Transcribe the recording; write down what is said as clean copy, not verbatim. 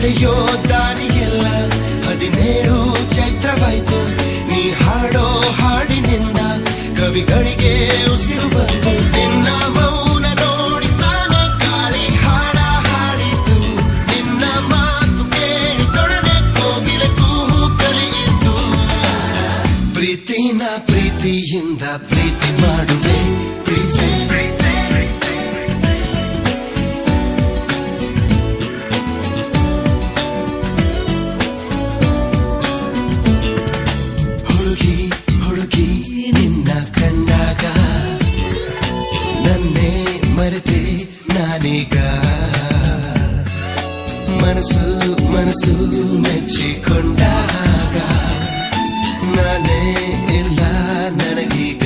ನಡೆಯೋ ದಾರಿಯೆಲ್ಲ 17 ಚೈತ್ರವಾಯ್ತು. ನೀ ಹಾಡೋ ಹಾಡಿನಿಂದ ಕವಿಗಳಿಗೆ ಉಸಿರು ಬಂತು. ನಿನ್ನ ಮೌನ ನೋಡಿ ತಾನೆ ಗಾಳಿ ಹಾಡ ಹಾಡಿತು. ನಿನ್ನ ಮಾತು ಕೇಳಿ ತೊಡನೆ ಕೋಗಿಲೆ ಕೂಹು ಕಲಿಯಿತು. ಪ್ರೀತಿನ ಪ್ರೀತಿಯಿಂದ ಪ್ರೀತಿ ಮಾಡುವೆ ಪ್ರೀತಿ. ಹುಡುಗಿ ನಿನ್ನ ಕಂಡಾಗ ನನ್ನೇ ಮರೆತೆ ನಾನೀಗ. ಮನಸ್ಸು ಮನಸ್ಸು ಮೆಚ್ಚಿಕೊಂಡಾಗ ನಾನೇ ಇಲ್ಲ ನನಗೀಗ.